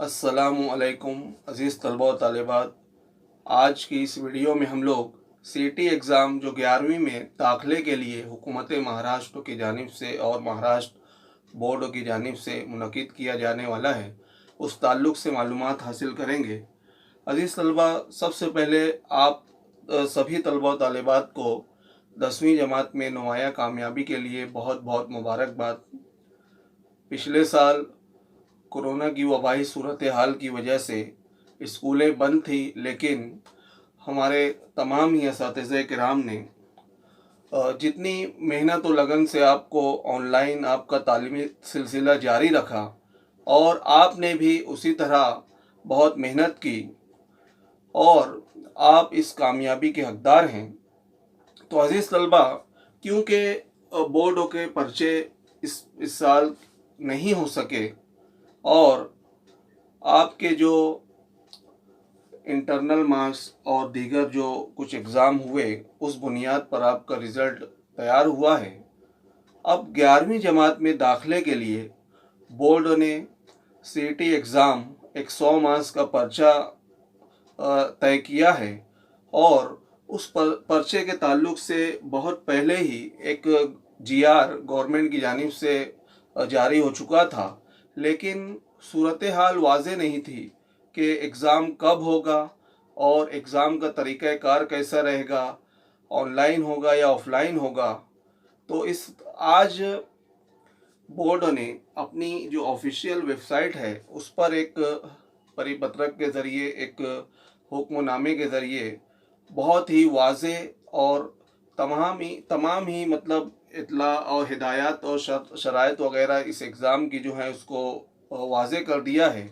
अस्सलामुअलैकुम अज़ीज़ तलबा व तालिबात। आज की इस वीडियो में हम लोग सीईटी एग्ज़ाम जो 11वीं में दाखिले के लिए हुकूमत महाराष्ट्र की जानिब से और महाराष्ट्र बोर्ड की जानिब से मुनक़िद किया जाने वाला है, उस ताल्लुक़ से मालूमात हासिल करेंगे। अज़ीज़ तलबा, सबसे पहले आप सभी तलबा व तालिबात को 10वीं जमात में नुमाया कामयाबी के लिए बहुत बहुत मुबारकबाद। पिछले साल कोरोना की वबाई सूरत हाल की वजह से स्कूलें बंद थी, लेकिन हमारे तमाम ही असातिज़े किराम ने जितनी मेहनत व लगन से आपको ऑनलाइन आपका तालीमी सिलसिला जारी रखा और आपने भी उसी तरह बहुत मेहनत की और आप इस कामयाबी के हकदार हैं। तो अज़ीज़ तलबा, क्योंकि बोर्डों के पर्चे इस साल नहीं हो सके और आपके जो इंटरनल मार्क्स और दीगर जो कुछ एग्ज़ाम हुए उस बुनियाद पर आपका रिज़ल्ट तैयार हुआ है। अब 11वीं जमात में दाखिले के लिए बोर्ड ने सीईटी एग्ज़ाम एक 100 मार्क्स का पर्चा तय किया है और उस पर्चे के ताल्लुक़ से बहुत पहले ही एक जीआर गवर्नमेंट की जानिब से जारी हो चुका था, लेकिन सूरत हाल वाज़े नहीं थी कि एग्ज़ाम कब होगा और एग्ज़ाम का तरीक़ाकार कैसा रहेगा, ऑनलाइन होगा या ऑफ़लाइन होगा। तो इस आज बोर्ड ने अपनी जो ऑफिशियल वेबसाइट है उस पर एक परिपत्रक के ज़रिए, एक हुक्मनामे के ज़रिए बहुत ही वाज़े और तमाम ही मतलब इत्ला और हिदायत और शराइत वग़ैरह इस एग्ज़ाम की जो है उसको वाज़े कर दिया है।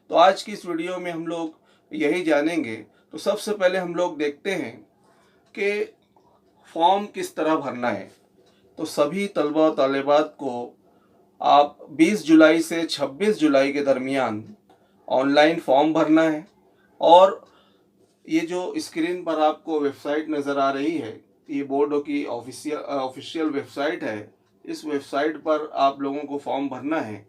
तो आज की इस वीडियो में हम लोग यही जानेंगे। तो सबसे पहले हम लोग देखते हैं कि फॉर्म किस तरह भरना है। तो सभी तलबा व तालिबात को आप 20 जुलाई से 26 जुलाई के दरमियान ऑनलाइन फॉर्म भरना है और ये जो स्क्रीन पर आपको वेबसाइट नज़र आ रही है, ये बोर्ड की ऑफिशियल वेबसाइट है। इस वेबसाइट पर आप लोगों को फॉर्म भरना है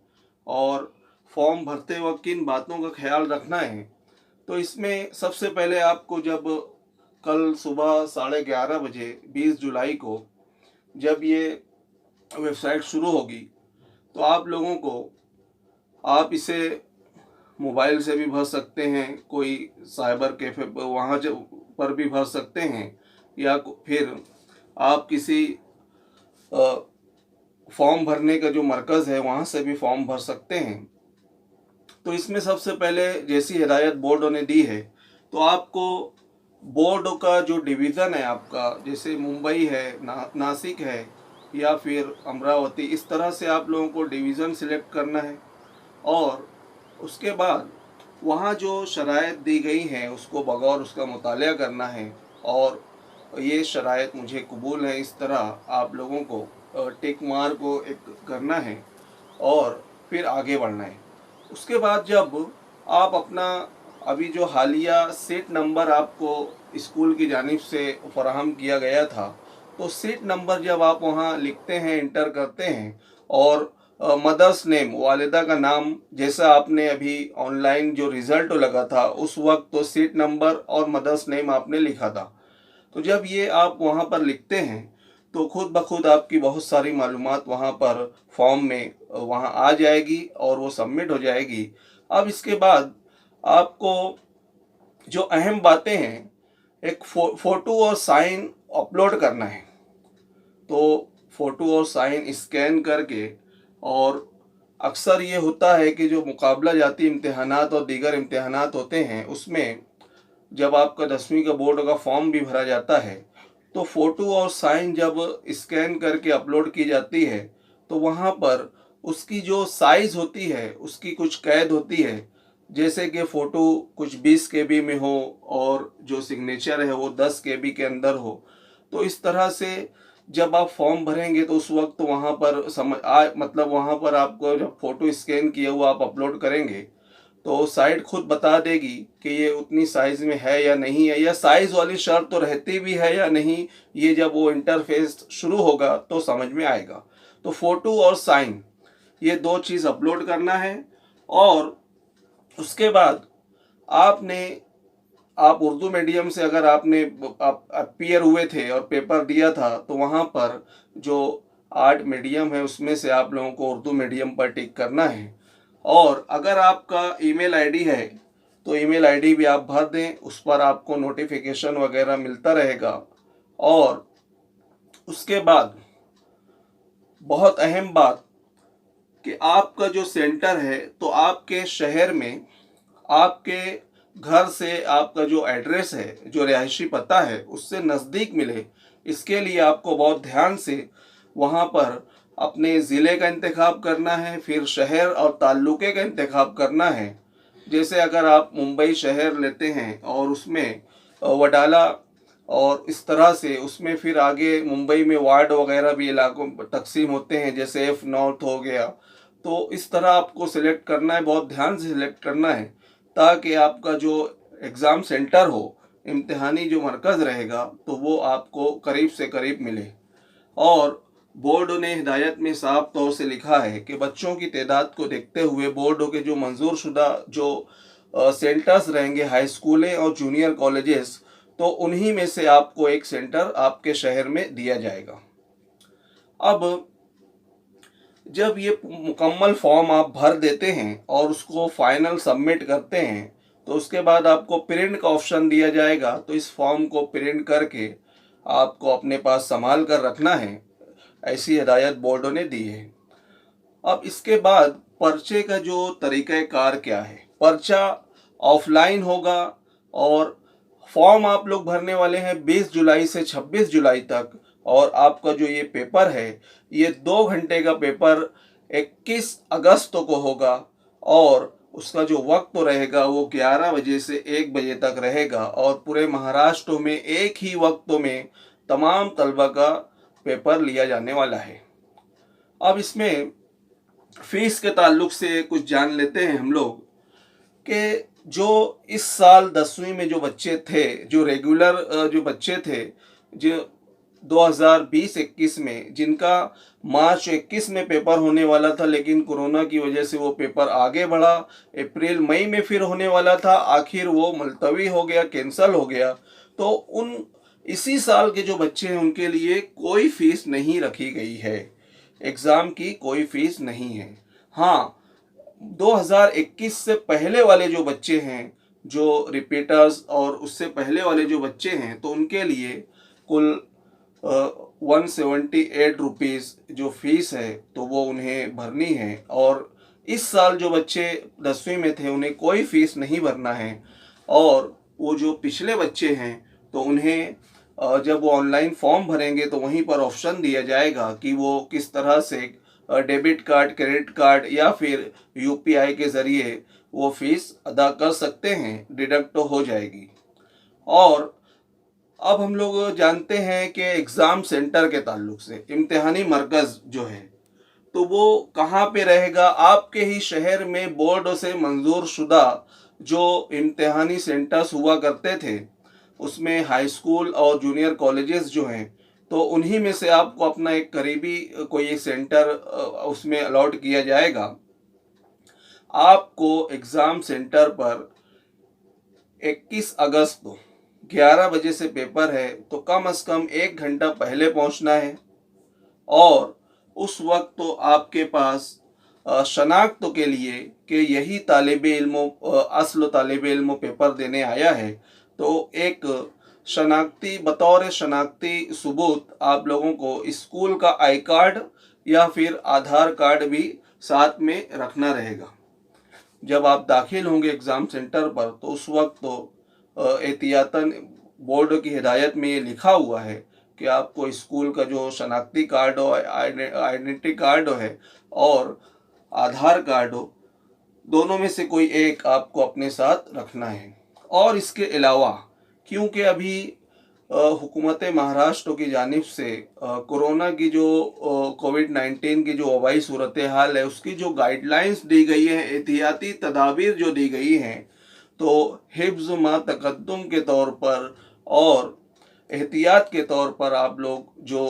और फॉर्म भरते वक्त किन बातों का ख्याल रखना है। तो इसमें सबसे पहले आपको जब कल सुबह 11:30 बजे 20 जुलाई को जब ये वेबसाइट शुरू होगी तो आप लोगों को आप इसे मोबाइल से भी भर सकते हैं, कोई साइबर कैफ़े वहाँ पर भी भर सकते हैं, या फिर आप किसी फॉर्म भरने का जो मरकज़ है वहाँ से भी फॉर्म भर सकते हैं। तो इसमें सबसे पहले जैसी हिदायत बोर्ड ने दी है, तो आपको बोर्ड का जो डिवीज़न है आपका, जैसे मुंबई है, नासिक है या फिर अमरावती, इस तरह से आप लोगों को डिवीज़न सिलेक्ट करना है और उसके बाद वहाँ जो शराइत दी गई हैं उसको बगौर उसका मुताला करना है और ये शराइत मुझे कबूल है, इस तरह आप लोगों को टिक मार्क को एक करना है और फिर आगे बढ़ना है। उसके बाद जब आप अपना अभी जो हालिया सीट नंबर आपको स्कूल की जानिब से फराहम किया गया था, तो सीट नंबर जब आप वहाँ लिखते हैं, इंटर करते हैं और मदर्स नेम, वालिदा का नाम, जैसा आपने अभी ऑनलाइन जो रिज़ल्ट लगा था उस वक्त तो सीट नंबर और मदर्स नेम आपने लिखा था। तो जब ये आप वहाँ पर लिखते हैं तो खुद ब खुद आपकी बहुत सारी मालूमात वहाँ पर फॉर्म में वहाँ आ जाएगी और वो सबमिट हो जाएगी। अब इसके बाद आपको जो अहम बातें हैं, एक फ़ोटो और साइन अपलोड करना है। तो फ़ोटो और साइन स्कैन करके, और अक्सर ये होता है कि जो मुकाबला जाती इम्तिहानात और दीगर इम्तिहानात होते हैं उसमें जब आपका 10वीं का बोर्ड का फॉर्म भी भरा जाता है तो फ़ोटो और साइन जब स्कैन करके अपलोड की जाती है तो वहाँ पर उसकी जो साइज़ होती है उसकी कुछ कैद होती है, जैसे कि फ़ोटो कुछ 20 केबी में हो और जो सिग्नेचर है वो 10 केबी के अंदर हो। तो इस तरह से जब आप फॉर्म भरेंगे तो उस वक्त वहाँ पर मतलब वहाँ पर आपको जब फ़ोटो स्कैन किया हुआ आप अपलोड करेंगे तो साइट खुद बता देगी कि ये उतनी साइज़ में है या नहीं है, या साइज़ वाली शर्त तो रहती भी है या नहीं, ये जब वो इंटरफेस शुरू होगा तो समझ में आएगा। तो फ़ोटो और साइन ये दो चीज़ अपलोड करना है और उसके बाद आपने आप उर्दू मीडियम से अगर आपने आप अपीयर हुए थे और पेपर दिया था, तो वहाँ पर जो 8 मीडियम है उसमें से आप लोगों को उर्दू मीडियम पर टिक करना है। और अगर आपका ईमेल आईडी है तो ईमेल आईडी भी आप भर दें, उस पर आपको नोटिफिकेशन वगैरह मिलता रहेगा। और उसके बाद बहुत अहम बात कि आपका जो सेंटर है तो आपके शहर में, आपके घर से आपका जो एड्रेस है, जो रिहायशी पता है, उससे नज़दीक मिले। इसके लिए आपको बहुत ध्यान से वहाँ पर अपने ज़िले का इंतखाब करना है, फिर शहर और ताल्लुके का इंतखाब करना है। जैसे अगर आप मुंबई शहर लेते हैं और उसमें वडाला और इस तरह से उसमें फिर आगे मुंबई में वार्ड वगैरह भी इलाकों में तकसीम होते हैं, जैसे एफ नॉर्थ हो गया। तो इस तरह आपको सिलेक्ट करना है, बहुत ध्यान से सिलेक्ट करना है, ताकि आपका जो एग्ज़ाम सेंटर हो, इम्तिहानी जो मरकज़ रहेगा, तो वो आपको करीब से करीब मिले। और बोर्ड ने हिदायत में साफ तौर से लिखा है कि बच्चों की तादाद को देखते हुए बोर्ड के जो मंजूर शुदा जो सेंटर्स रहेंगे, हाई स्कूलें और जूनियर कॉलेजेस, तो उन्हीं में से आपको एक सेंटर आपके शहर में दिया जाएगा। अब जब ये मुकम्मल फॉर्म आप भर देते हैं और उसको फाइनल सबमिट करते हैं, तो उसके बाद आपको प्रिंट का ऑप्शन दिया जाएगा। तो इस फॉर्म को प्रिंट करके आपको अपने पास संभाल कर रखना है, ऐसी हिदायत बोर्डों ने दी है। अब इसके बाद पर्चे का जो तरीक़ाकार क्या है, पर्चा ऑफलाइन होगा और फॉर्म आप लोग भरने वाले हैं 20 जुलाई से 26 जुलाई तक। और आपका जो ये पेपर है, ये 2 घंटे का पेपर 21 अगस्त को होगा। और उसका जो वक्त रहेगा वो 11 बजे से 1 बजे तक रहेगा। और पूरे महाराष्ट्र में एक ही वक्त में तमाम तलबा का पेपर लिया जाने वाला है। अब इसमें फीस के ताल्लुक से कुछ जान लेते हैं हम लोग कि जो इस साल 10वीं में जो बच्चे थे, जो रेगुलर जो बच्चे थे, जो 2020-21 में जिनका मार्च 21 में पेपर होने वाला था, लेकिन कोरोना की वजह से वो पेपर आगे बढ़ा, अप्रैल मई में फिर होने वाला था, आखिर वो मुलतवी हो गया, कैंसल हो गया। तो उन इसी साल के जो बच्चे हैं उनके लिए कोई फीस नहीं रखी गई है, एग्ज़ाम की कोई फीस नहीं है। हाँ, 2021 से पहले वाले जो बच्चे हैं, जो रिपीटर्स और उससे पहले वाले जो बच्चे हैं, तो उनके लिए कुल 178 रुपीज़ जो फीस है तो वो उन्हें भरनी है। और इस साल जो बच्चे 10वीं में थे उन्हें कोई फीस नहीं भरना है। और वो जो पिछले बच्चे हैं तो उन्हें जब वो ऑनलाइन फॉर्म भरेंगे तो वहीं पर ऑप्शन दिया जाएगा कि वो किस तरह से डेबिट कार्ड, क्रेडिट कार्ड या फिर यूपीआई के ज़रिए वो फीस अदा कर सकते हैं, डिडक्ट तो हो जाएगी। और अब हम लोग जानते हैं कि एग्ज़ाम सेंटर के ताल्लुक से इम्तिहानी मरकज़ जो है तो वो कहाँ पे रहेगा। आपके ही शहर में बोर्ड से मंजूर शुदा जो इम्तिहानी सेंटर्स हुआ करते थे, उसमें हाई स्कूल और जूनियर कॉलेजेस जो हैं, तो उन्हीं में से आपको अपना एक करीबी कोई एक सेंटर उसमें अलॉट किया जाएगा। आपको एग्ज़ाम सेंटर पर 21 अगस्त को 11 बजे से पेपर है, तो कम से कम 1 घंटा पहले पहुंचना है। और उस वक्त तो आपके पास शनाख्त के लिए कि यही तालिब इल्म असल तालिब इल्म पेपर देने आया है, तो एक शनाख्ती बतौर शनाख्ती सबूत आप लोगों को स्कूल का आई कार्ड या फिर आधार कार्ड भी साथ में रखना रहेगा। जब आप दाखिल होंगे एग्ज़ाम सेंटर पर तो उस वक्त तो एहतियातन बोर्ड की हिदायत में ये लिखा हुआ है कि आपको स्कूल का जो शनाख्ती कार्ड हो, आइडेंटिटी कार्ड है और आधार कार्ड हो, दोनों में से कोई एक आपको अपने साथ रखना है। और इसके अलावा क्योंकि अभी हुकूमत महाराष्ट्र की जानिब से कोरोना की जो कोविड-19 की जो वबाई सूरत हाल है उसकी जो गाइडलाइंस दी गई है, एहतियाती तदाबीर जो दी गई हैं, तो हिफ्ज़ मा तक़द्दुम के तौर पर और एहतियात के तौर पर आप लोग जो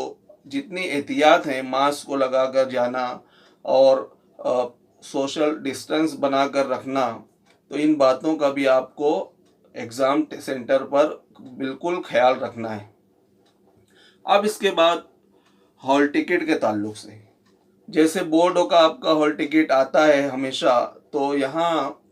जितनी एहतियात हैं, मास्क को लगा कर जाना और सोशल डिस्टेंस बना कर रखना, तो इन बातों का भी आपको एग्ज़ाम सेंटर पर बिल्कुल ख्याल रखना है। अब इसके बाद हॉल टिकट के ताल्लुक से, जैसे बोर्डों का आपका हॉल टिकट आता है हमेशा, तो यहाँ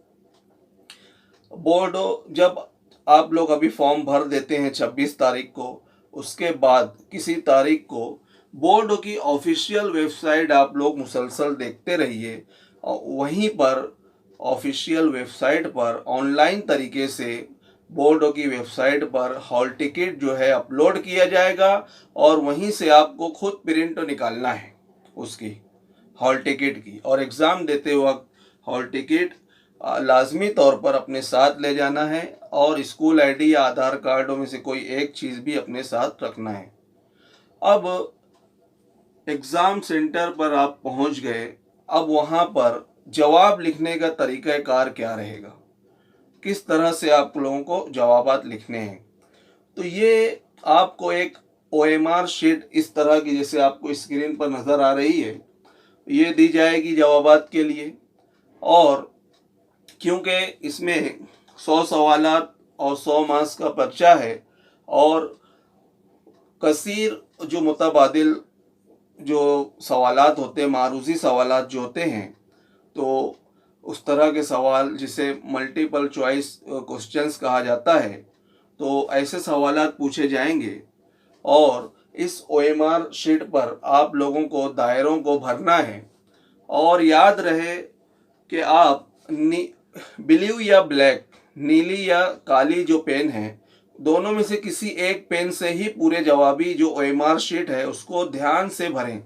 बोर्ड जब आप लोग अभी फॉर्म भर देते हैं 26 तारीख को, उसके बाद किसी तारीख को बोर्ड की ऑफिशियल वेबसाइट आप लोग मुसलसल देखते रहिए और वहीं पर ऑफिशियल वेबसाइट पर ऑनलाइन तरीके से बोर्ड की वेबसाइट पर हॉल टिकट जो है अपलोड किया जाएगा और वहीं से आपको खुद प्रिंट निकालना है उसकी हॉल टिकट की, और एग्ज़ाम देते वक्त हॉल टिकट लाजमी तौर पर अपने साथ ले जाना है और स्कूल आईडी या आधार कार्डों में से कोई एक चीज़ भी अपने साथ रखना है। अब एग्ज़ाम सेंटर पर आप पहुंच गए, अब वहां पर जवाब लिखने का तरीक़ाकार क्या रहेगा, किस तरह से आप लोगों को जवाबात लिखने हैं। तो ये आपको एक OMR शीट इस तरह की, जैसे आपको स्क्रीन पर नज़र आ रही है, ये दी जाएगी जवाबात के लिए। और क्योंकि इसमें 100 सवालात और 100 मार्क्स का पर्चा है और कसीर जो मुतबादिल जो सवालात होते हैं, मारूजी सवालात जो होते हैं, तो उस तरह के सवाल जिसे मल्टीपल चॉइस क्वेश्चंस कहा जाता है, तो ऐसे सवालात पूछे जाएंगे और इस OMR शीट पर आप लोगों को दायरों को भरना है। और याद रहे कि आप ब्लू या ब्लैक, नीली या काली जो पेन है, दोनों में से किसी एक पेन से ही पूरे जवाबी जो OMR शीट है उसको ध्यान से भरें।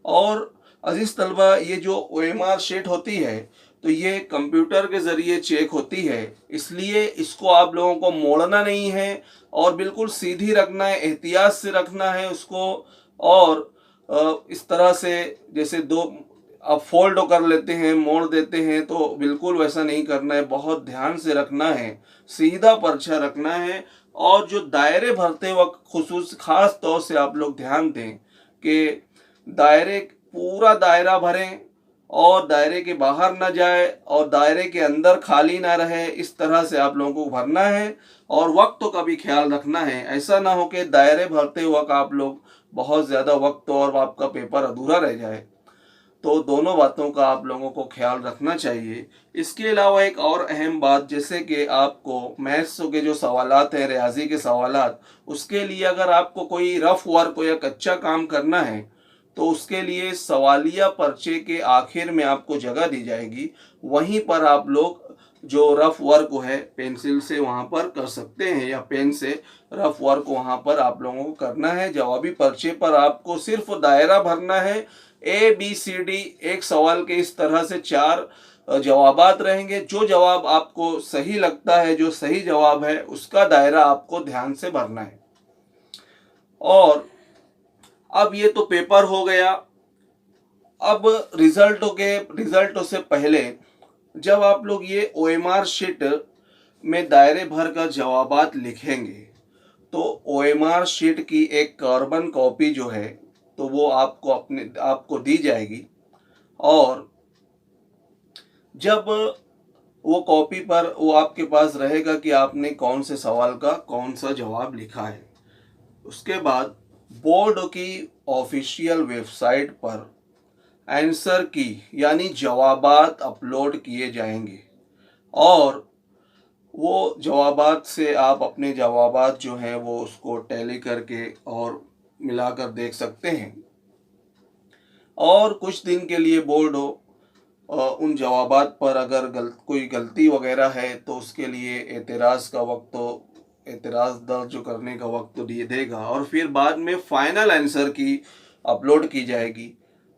और अजीज तलबा, ये जो OMR शीट होती है तो ये कंप्यूटर के ज़रिए चेक होती है, इसलिए इसको आप लोगों को मोड़ना नहीं है और बिल्कुल सीधी रखना है, एहतियात से रखना है उसको। और इस तरह से जैसे दो आप फोल्ड कर लेते हैं, मोड़ देते हैं, तो बिल्कुल वैसा नहीं करना है, बहुत ध्यान से रखना है, सीधा पर्चा रखना है। और जो दायरे भरते वक्त खास तौर से आप लोग ध्यान दें कि दायरे पूरा दायरा भरें और दायरे के बाहर ना जाए और दायरे के अंदर खाली ना रहे, इस तरह से आप लोगों को भरना है। और वक्त का भी ख्याल रखना है, ऐसा ना हो कि दायरे भरते वक्त आप लोग बहुत ज़्यादा वक्त और आपका पेपर अधूरा रह जाए। तो दोनों बातों का आप लोगों को ख्याल रखना चाहिए। इसके अलावा एक और अहम बात, जैसे कि आपको मैथ्स के जो सवालात हैं, रियाजी के सवालात, उसके लिए अगर आपको कोई रफ वर्क या कच्चा काम करना है तो उसके लिए सवालिया पर्चे के आखिर में आपको जगह दी जाएगी, वहीं पर आप लोग जो रफ वर्क है पेंसिल से वहाँ पर कर सकते हैं या पेन से रफ वर्क वहाँ पर आप लोगों को करना है। जवाबी पर्चे पर आपको सिर्फ दायरा भरना है, ABCD एक सवाल के इस तरह से 4 जवाबात रहेंगे। जो जवाब आपको सही लगता है, जो सही जवाब है, उसका दायरा आपको ध्यान से भरना है। और अब ये तो पेपर हो गया। अब रिजल्टों से पहले जब आप लोग ये OMR शीट में दायरे भर कर जवाबात लिखेंगे तो OMR शीट की एक कार्बन कॉपी जो है तो वो आपको दी जाएगी। और जब वो कॉपी पर वो आपके पास रहेगा कि आपने कौन से सवाल का कौन सा जवाब लिखा है, उसके बाद बोर्ड की ऑफिशियल वेबसाइट पर आंसर की यानी जवाबात अपलोड किए जाएंगे और वो जवाबात से आप अपने जवाबात जो हैं वो उसको टैली करके और मिलाकर देख सकते हैं। और कुछ दिन के लिए बोर्ड उन जवाबात पर अगर कोई गलती वगैरह है तो उसके लिए एतराज़ का वक्त एतराज़ दर्ज करने का वक्त देगा और फिर बाद में फ़ाइनल आंसर की अपलोड की जाएगी।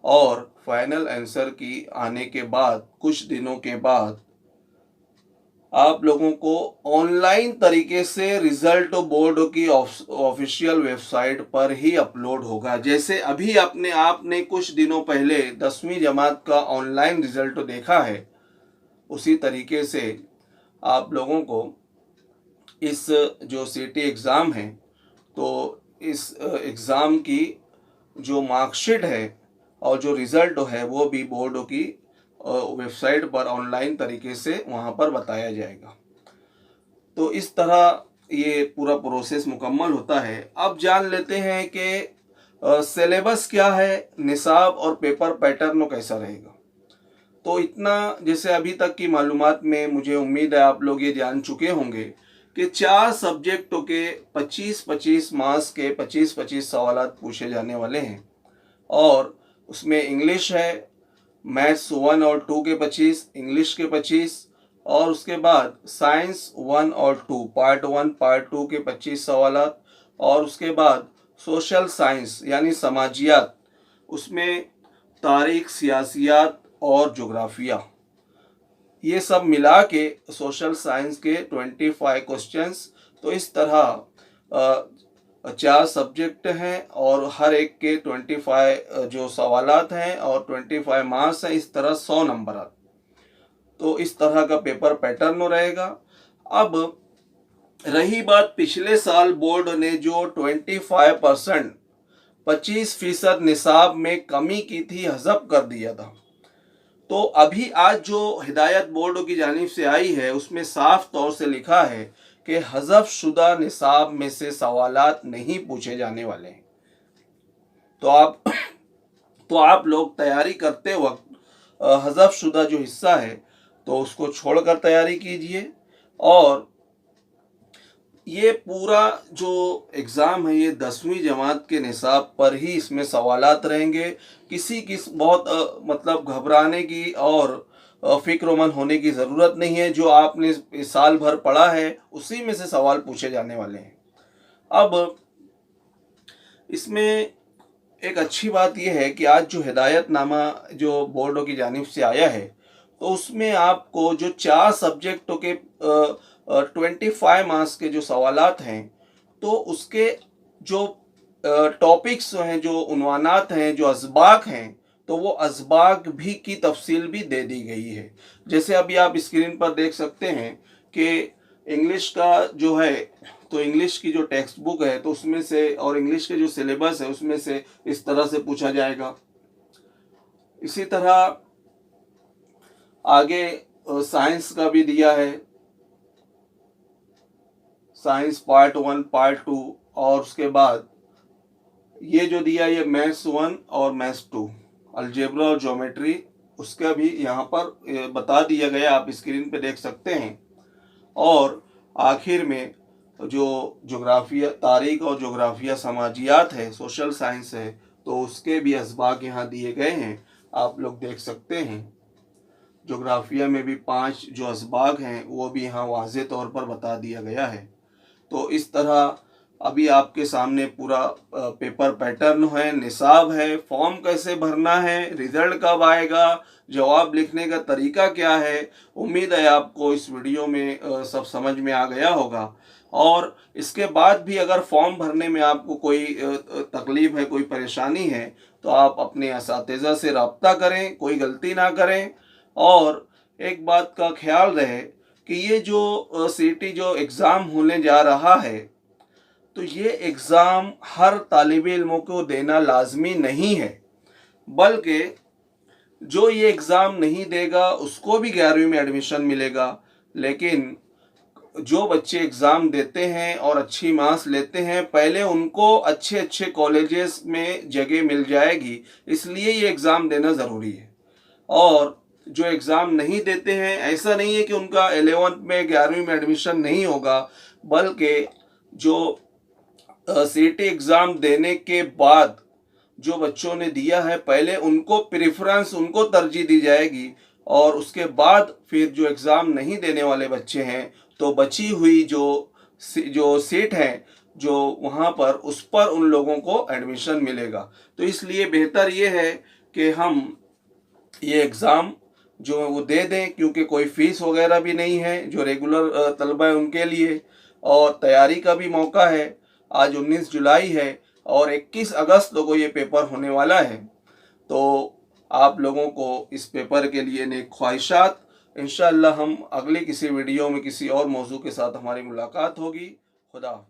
और फाइनल आंसर की आने के बाद कुछ दिनों के बाद आप लोगों को ऑनलाइन तरीके से रिजल्ट बोर्ड की ऑफिशियल वेबसाइट पर ही अपलोड होगा। जैसे अभी आपने कुछ दिनों पहले 10वीं जमात का ऑनलाइन रिजल्ट देखा है, उसी तरीके से आप लोगों को इस जो सिटी एग्ज़ाम है तो इस एग्ज़ाम की जो मार्कशीट है और जो रिज़ल्ट है वो भी बोर्ड की वेबसाइट पर ऑनलाइन तरीके से वहाँ पर बताया जाएगा। तो इस तरह ये पूरा प्रोसेस मुकम्मल होता है। अब जान लेते हैं कि सिलेबस क्या है, निसाब और पेपर पैटर्न कैसा रहेगा। तो इतना जैसे अभी तक की मालूमात में मुझे उम्मीद है आप लोग ये जान चुके होंगे कि 4 सब्जेक्टों के 25-25 मार्क्स के 25-25 सवालात पूछे जाने वाले हैं और उसमें इंग्लिश है, मैथ्स 1 और 2 के 25, इंग्लिश के 25 और उसके बाद साइंस 1 और 2 पार्ट 1 पार्ट 2 के 25 सवालात और उसके बाद सोशल साइंस यानी समाजियात, उसमें तारीख, सियासियात और जोग्राफिया, ये सब मिला के सोशल साइंस के 25 क्वेश्चंस। तो इस तरह 4 सब्जेक्ट हैं और हर एक के 25 जो सवालात हैं और 25 मार्क्स हैं, इस तरह 100 नंबर। तो इस तरह का पेपर पैटर्न रहेगा। अब रही बात पिछले साल बोर्ड ने जो 25% 25% निसाब में कमी की थी, हज़फ कर दिया था। तो अभी आज जो हिदायत बोर्ड की जानिब से आई है उसमें साफ तौर से लिखा है कि हज़फ शुदा निसाब में से सवालात नहीं पूछे जाने वाले हैं। तो आप लोग तैयारी करते वक्त हज़फ शुदा जो हिस्सा है तो उसको छोड़कर तैयारी कीजिए। और ये पूरा जो एग्ज़ाम है ये 10वीं जमात के निसाब पर ही इसमें सवालात रहेंगे। किसी बहुत मतलब घबराने की और फिक्रमंद होने की ज़रूरत नहीं है। जो आपने साल भर पढ़ा है उसी में से सवाल पूछे जाने वाले हैं। अब इसमें एक अच्छी बात यह है कि आज जो हिदायतनामा जो बोर्डों की जानिब से आया है तो उसमें आपको जो 4 सब्जेक्टों के 25 मार्क्स के जो सवालात हैं तो उसके जो टॉपिक्स हैं, जो उन्वानात हैं, जो असबाक हैं, तो वो असबाक भी की तफसील भी दे दी गई है। जैसे अभी आप स्क्रीन पर देख सकते हैं कि इंग्लिश का जो है तो इंग्लिश की जो टेक्स्ट बुक है तो उसमें से और इंग्लिश के जो सिलेबस है उसमें से इस तरह से पूछा जाएगा। इसी तरह आगे साइंस का भी दिया है, साइंस पार्ट 1 पार्ट 2 और उसके बाद ये जो दिया ये मैथ्स 1 और मैथ्स 2 अलजेब्रा और ज्योमेट्री, उसका भी यहाँ पर बता दिया गया, आप स्क्रीन पे देख सकते हैं। और आखिर में जो जोग्राफिया, तारीख और जोग्राफिया समाजियात है, सोशल साइंस है, तो उसके भी असबाक यहाँ दिए गए हैं, आप लोग देख सकते हैं। जोग्राफिया में भी 5 जो असबाक हैं वो भी यहाँ वाज़े तौर पर बता दिया गया है। तो इस तरह अभी आपके सामने पूरा पेपर पैटर्न है, निसाब है, फॉर्म कैसे भरना है, रिजल्ट कब आएगा, जवाब लिखने का तरीका क्या है। उम्मीद है आपको इस वीडियो में सब समझ में आ गया होगा। और इसके बाद भी अगर फॉर्म भरने में आपको कोई तकलीफ़ है, कोई परेशानी है, तो आप अपने असातिज़ा से रब्ता करें, कोई गलती ना करें। और एक बात का ख्याल रहे कि ये जो सीटी जो एग्ज़ाम होने जा रहा है तो ये एग्ज़ाम हर तालिब इल्मों को देना लाजमी नहीं है, बल्कि जो ये एग्ज़ाम नहीं देगा उसको भी 11वीं में एडमिशन मिलेगा। लेकिन जो बच्चे एग्ज़ाम देते हैं और अच्छी मार्क्स लेते हैं, पहले उनको अच्छे अच्छे कॉलेजेस में जगह मिल जाएगी, इसलिए ये एग्ज़ाम देना ज़रूरी है। और जो एग्ज़ाम नहीं देते हैं, ऐसा नहीं है कि उनका 11th में 11वीं में एडमिशन नहीं होगा, बल्कि जो सीटी एग्ज़ाम देने के बाद जो बच्चों ने दिया है पहले उनको प्रेफरेंस, उनको तरजीह दी जाएगी। और उसके बाद फिर जो एग्ज़ाम नहीं देने वाले बच्चे हैं तो बची हुई जो सीट है जो वहाँ पर, उस पर उन लोगों को एडमिशन मिलेगा। तो इसलिए बेहतर ये है कि हम ये एग्ज़ाम जो वो दे दें, क्योंकि कोई फ़ीस वगैरह भी नहीं है, जो रेगुलर तलबा है उनके लिए। और तैयारी का भी मौका है। आज 19 जुलाई है और 21 अगस्त को ये पेपर होने वाला है। तो आप लोगों को इस पेपर के लिए नेक ख्वाहिशात। इंशाअल्लाह हम अगले किसी वीडियो में किसी और मौजू के साथ हमारी मुलाकात होगी। खुदा हाफ़िज़।